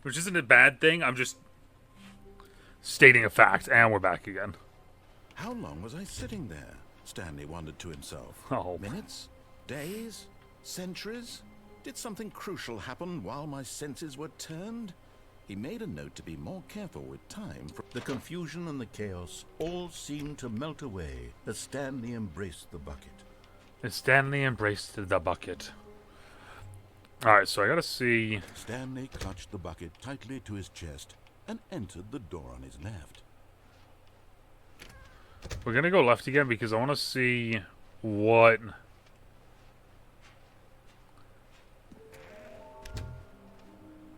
Which isn't a bad thing, I'm just stating a fact, and we're back again. How long was I sitting there? Stanley wondered to himself. Oh. Minutes? Days? Centuries? Did something crucial happen while my senses were turned? He made a note to be more careful with time. The confusion and the chaos all seemed to melt away as Stanley embraced the bucket. And Stanley embraced the bucket. Alright, so I gotta see... Stanley clutched the bucket tightly to his chest and entered the door on his left. We're gonna go left again because I want to see what...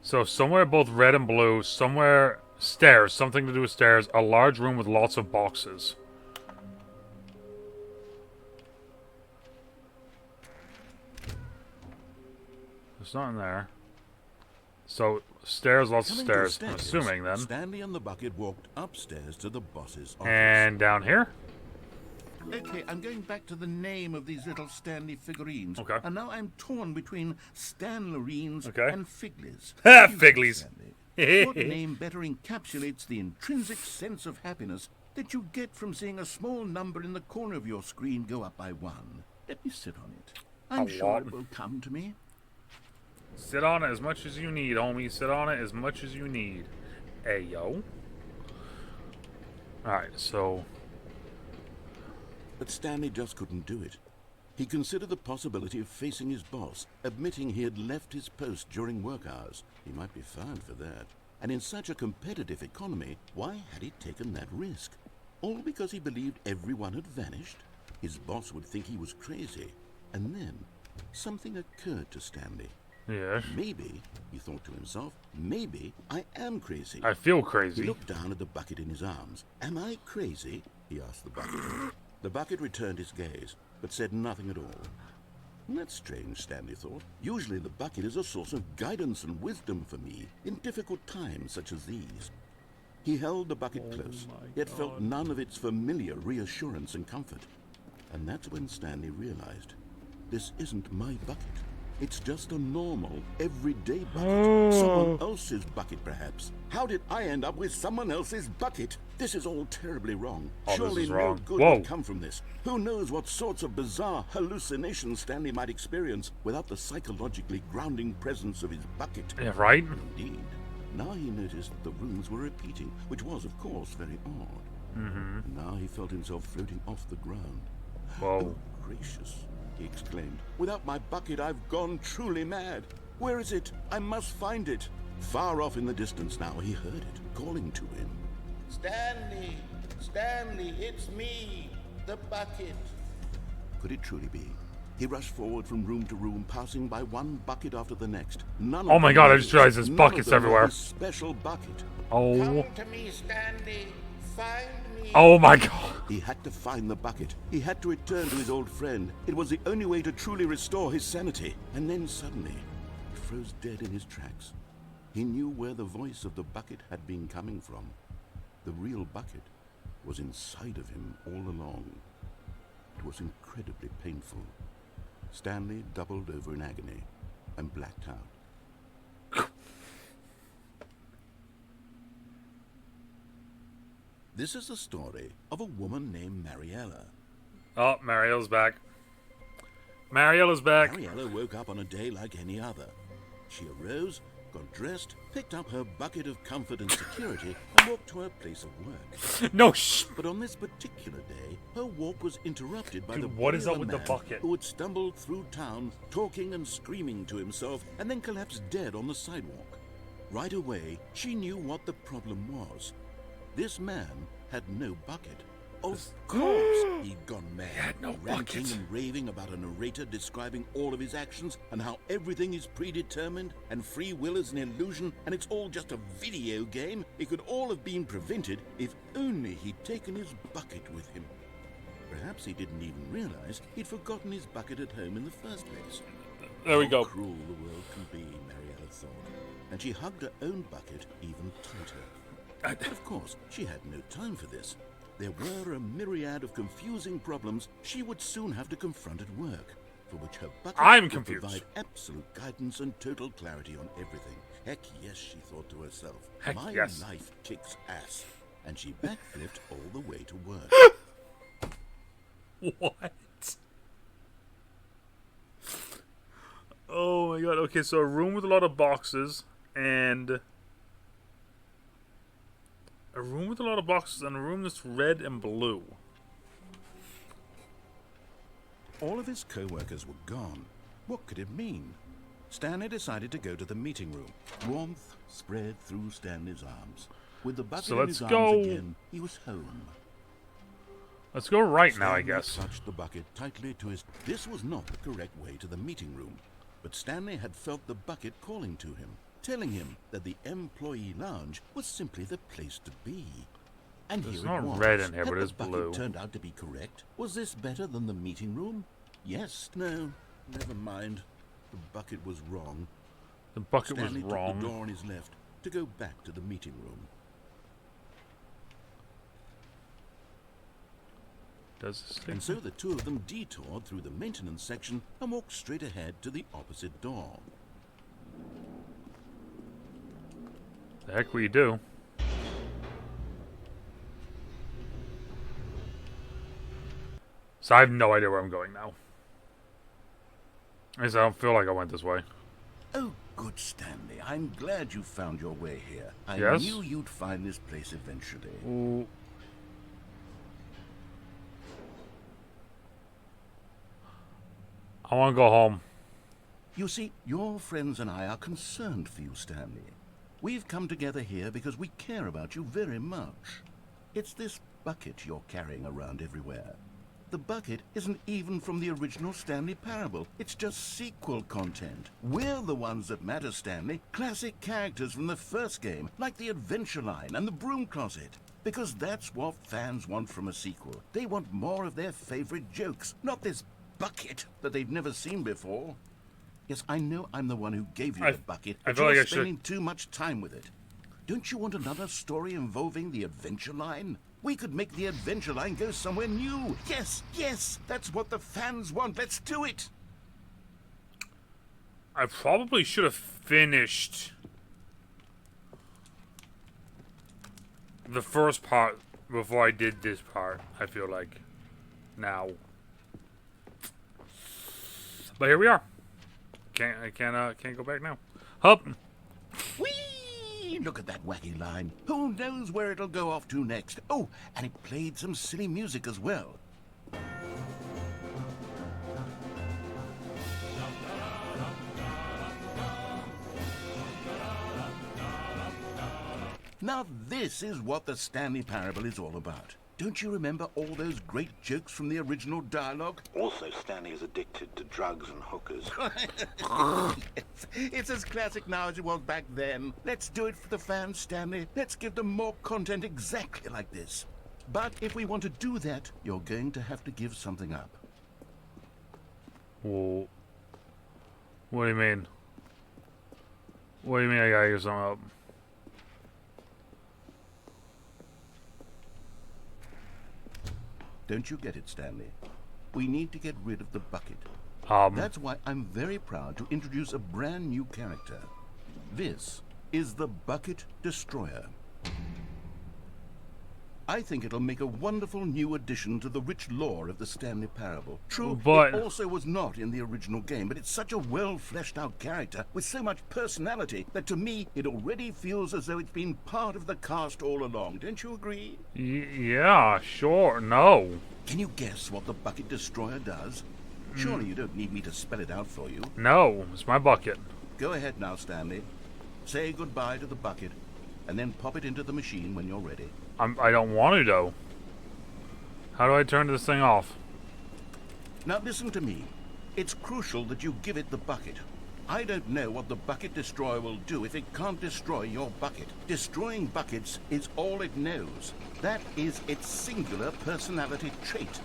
So somewhere both red and blue, somewhere stairs, something to do with stairs, a large room with lots of boxes. There's nothing there. So stairs, lots of stairs. I'm assuming then. Stanley and the bucket walked upstairs to the boss's office. And down here? Okay, I'm going back to the name of these little Stanley figurines. Okay. And now I'm torn between Stanlurines and Figleys. Ha! Figleys. What name better encapsulates the intrinsic sense of happiness that you get from seeing a small number in the corner of your screen go up by 1? Let me sit on it. I'm sure it will come to me. Sit on it as much as you need, homie. Sit on it as much as you need. Hey, yo. Alright, so... But Stanley just couldn't do it. He considered the possibility of facing his boss, admitting he had left his post during work hours. He might be fined for that. And in such a competitive economy, why had he taken that risk? All because he believed everyone had vanished? His boss would think he was crazy. And then, something occurred to Stanley. Yes. Maybe, he thought to himself, maybe I am crazy. I feel crazy. He looked down at the bucket in his arms. Am I crazy? He asked the bucket. The bucket returned his gaze, but said nothing at all. That's strange, Stanley thought. Usually the bucket is a source of guidance and wisdom for me in difficult times such as these. He held the bucket close, yet felt none of its familiar reassurance and comfort. And that's when Stanley realized, this isn't my bucket. It's just a normal, everyday bucket. Someone else's bucket, perhaps. How did I end up with someone else's bucket? This is all terribly wrong. Surely no good will come from this. Who knows what sorts of bizarre hallucinations Stanley might experience without the psychologically grounding presence of his bucket. Yeah, right? Indeed. Now he noticed the runes were repeating, which was, of course, very odd. And now he felt himself floating off the ground. Whoa. Oh, gracious, he exclaimed. Without my bucket, I've gone truly mad. Where is it? I must find it. Far off in the distance now, he heard it, calling to him. Stanley! Stanley, it's me, the bucket. Could it truly be? He rushed forward from room to room, passing by one bucket after the next. None oh my god, I just realized there's buckets everywhere. His special bucket. Oh. Come to me, Stanley. Find me. Oh my god. He had to find the bucket. He had to return to his old friend. It was the only way to truly restore his sanity. And then suddenly, he froze dead in his tracks. He knew where the voice of the bucket had been coming from. The real bucket was inside of him all along. It was incredibly painful. Stanley doubled over in agony and blacked out. This is the story of a woman named Mariella. Oh, Mariella's back. Mariella's back. Mariella woke up on a day like any other. She arose, got dressed, picked up her bucket of comfort and security, and walked to her place of work. No But on this particular day, her walk was interrupted by the what body is of up a with the man bucket? who had stumbled through town, talking and screaming to himself, and then collapsed dead on the sidewalk. Right away, she knew what the problem was. This man had no bucket. Of course, he'd gone mad, ranting and raving about a narrator describing all of his actions and how everything is predetermined and free will is an illusion and it's all just a video game. It could all have been prevented if only he'd taken his bucket with him. Perhaps he didn't even realize he'd forgotten his bucket at home in the first place. There we go. How cruel the world can be, Mariella thought, and she hugged her own bucket even tighter. But of course, she had no time for this. There were a myriad of confusing problems she would soon have to confront at work. for which her bucket I'm would confused. provide absolute guidance and total clarity on everything. Heck yes, she thought to herself. Heck My yes. life kicks ass. And she backflipped all the way to work. What? Oh my god. Okay, so a room with a lot of boxes and a room with a lot of boxes and a room that's red and blue. All of his co-workers were gone. What could it mean? Stanley decided to go to the meeting room. Warmth spread through Stanley's arms. With the bucket So in let's his go. arms again, he was home. Let's go right now, I Stanley guess. clutched the bucket tightly to his... This was not the correct way to the meeting room, but Stanley had felt the bucket calling to him, telling him that the employee lounge was simply the place to be. And It's here not it was. red in here, Had but the it's bucket blue. turned out to be correct? Was this better than the meeting room? Yes, no, never mind. The bucket was wrong. The bucket Stanley was took wrong. the door on his left to go back to the meeting room. Does this thing? And so the two of them detoured through the maintenance section and walked straight ahead to the opposite door. The heck will you do? So I have no idea where I'm going now. I don't feel like I went this way. Oh, good Stanley. I'm glad you found your way here. I Yes? knew you'd find this place eventually. Ooh. I want to go home. You see, your friends and I are concerned for you, Stanley. We've come together here because we care about you very much. It's this bucket you're carrying around everywhere. The bucket isn't even from the original Stanley Parable. It's just sequel content. We're the ones that matter, Stanley. Classic characters from the first game, like the Adventure Line and the Broom Closet. Because that's what fans want from a sequel. They want more of their favorite jokes, not this bucket that they've never seen before. Yes, I know I'm the one who gave you the bucket, I but feel you're like I should- spending too much time with it. Don't you want another story involving the Adventure Line? We could make the Adventure Line go somewhere new. Yes, yes, that's what the fans want. Let's do it. I probably should have finished the first part before I did this part, I feel like. Now. But here we are. I can't go back now. Hup. Whee! Look at that wacky line. Who knows where it'll go off to next? Oh, and it played some silly music as well. Now this is what the Stanley Parable is all about. Don't you remember all those great jokes from the original dialogue? Also, Stanley is addicted to drugs and hookers. It's as classic now as it was back then. Let's do it for the fans, Stanley. Let's give them more content exactly like this. But if we want to do that, you're going to have to give something up. Well, what do you mean? What do you mean I gotta give something up? Don't you get it, Stanley? We need to get rid of the bucket. That's why I'm very proud to introduce a brand new character. This is the Bucket Destroyer. I think it'll make a wonderful new addition to the rich lore of the Stanley Parable. True, But it also was not in the original game, but it's such a well-fleshed-out character with so much personality that to me, it already feels as though it's been part of the cast all along. Don't you agree? Yeah, sure. No. Can you guess what the Bucket Destroyer does? Surely you don't need me to spell it out for you. No, it's my bucket. Go ahead now, Stanley. Say goodbye to the bucket, and then pop it into the machine when you're ready. I don't want to, though. How do I turn this thing off? Now listen to me. It's crucial that you give it the bucket. I don't know what the Bucket Destroyer will do if it can't destroy your bucket. Destroying buckets is all it knows. That is its singular personality trait.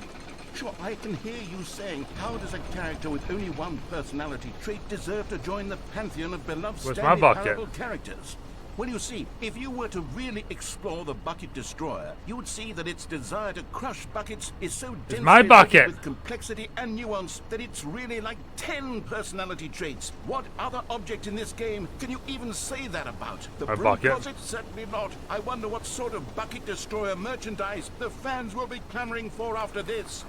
Sure, I can hear you saying, how does a character with only one personality trait deserve to join the pantheon of beloved Where's my Stanley bucket? Parable characters? Well, you see, if you were to really explore the bucket destroyer, you would see that its desire to crush buckets is so densely my bucket. loaded with complexity and nuance that it's really like 10 personality traits. What other object in this game can you even say that about? The A broom bucket? closet? Certainly not. I wonder what sort of bucket destroyer merchandise the fans will be clamoring for after this.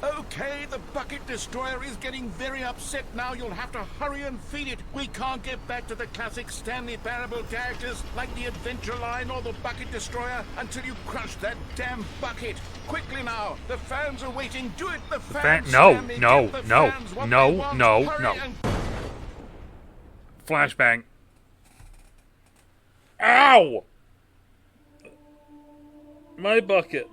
Okay, the bucket destroyer is getting very upset now. You'll have to hurry and feed it. We can't get back to the classic Stanley Parable characters like the Adventure Line or the bucket destroyer until you crush that damn bucket. Quickly now, the fans are waiting. Do it, the fans. No, Stanley, no, get the no, fans what no, they want. no, Hurry no. and- Flashbang. Ow! My bucket.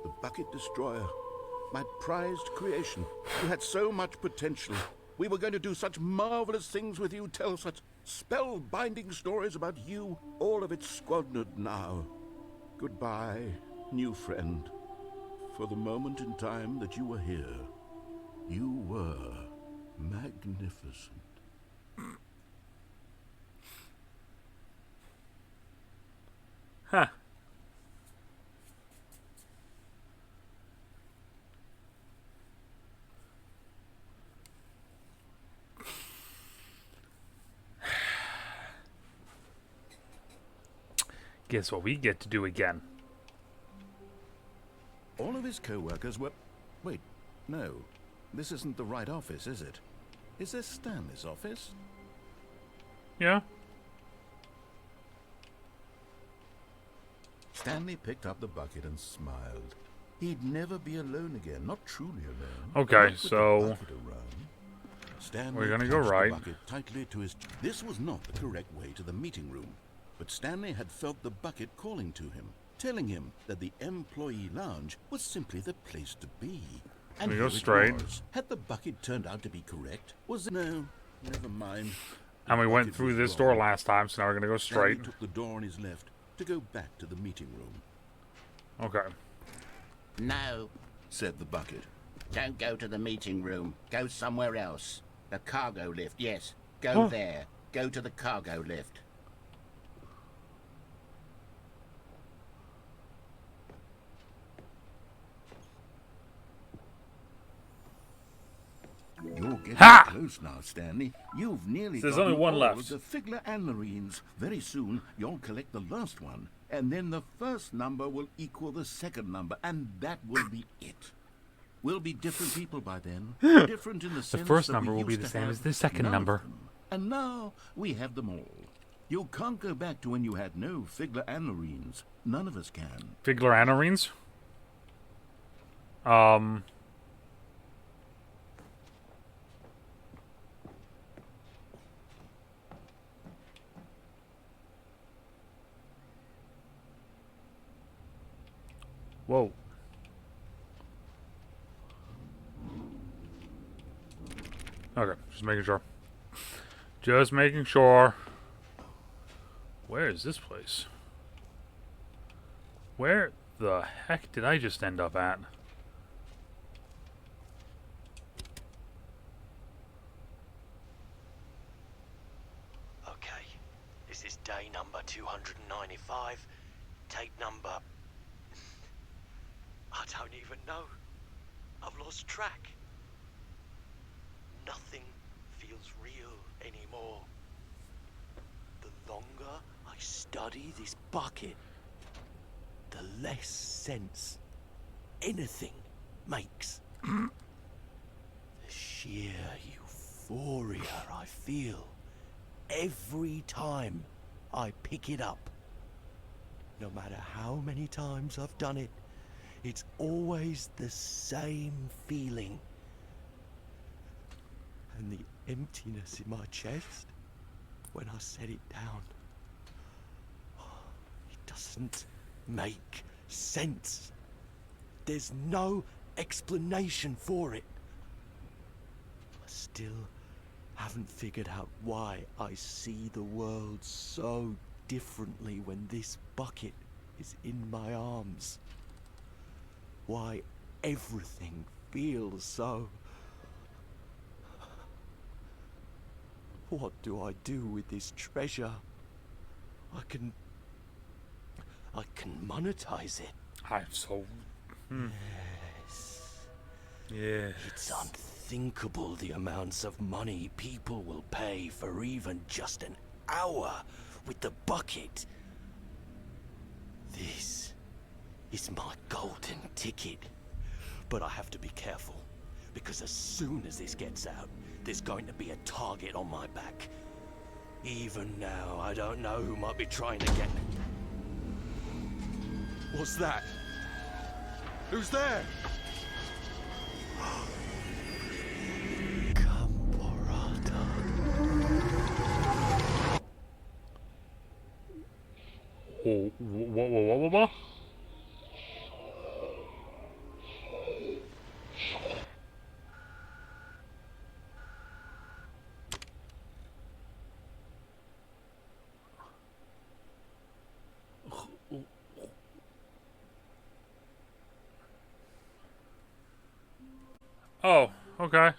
The bucket destroyer. My prized creation. You had so much potential. We were going to do such marvelous things with you, tell such spellbinding stories about you. All of it squandered now. Goodbye, new friend. For the moment in time that you were here, you were magnificent. Huh. Guess what we get to do again. All of his co-workers were... Wait, no. This isn't the right office, is it? Is this Stanley's office? Yeah? Stanley picked up the bucket and smiled. He'd never be alone again, not truly alone. Okay, Not with the so bucket around. Stanley we're gonna go clutched the right. bucket tightly to his... This was not the correct way to the meeting room, but Stanley had felt the bucket calling to him, telling him that the employee lounge was simply the place to be. And We go here it straight. was. Had the bucket turned out to be correct? Was it... No, never mind. And we The went bucket through was this wrong. door last time, so now we're gonna go Stanley straight. took the door on his left to go back to the meeting room. Okay. No, Said the bucket. don't go to the meeting room. Go somewhere else. The cargo lift, yes. Go there. Go to the cargo lift. You're getting Ha! close now, Stanley. You've nearly There's gotten only one all left. of the Stanlurines. Very soon, you'll collect the last one, and then the first number will equal the second number, and that will be it. We'll be different people by then. Different in the sense first that number we will be used the to same have as the second none of number. them. And now we have them all. You can't go back to when you had no Stanlurines. None of us can. Figleranarines? Whoa. Okay, just making sure. Just making sure. Where is this place? Where the heck did I just end up at? Okay, this is day number 295. Tape number... I don't even know. I've lost track. Nothing feels real anymore. The longer I study this bucket, the less sense anything makes. The sheer euphoria I feel every time I pick it up. No matter how many times I've done it, it's always the same feeling. And the emptiness in my chest when I set it down. It doesn't make sense. There's no explanation for it. I still haven't figured out why I see the world so differently when this bucket is in my arms. Why everything feels so What do I do with this treasure? I can monetize it. I'm so... Yes. Yeah. It's unthinkable the amounts of money people will pay for even just an hour with the bucket. This is my golden ticket. But I have to be careful, because as soon as this gets out, there's going to be a target on my back. Even now, I don't know who might be trying to get me. What's that? Who's there? Camporata. Oh, what? Oh, okay.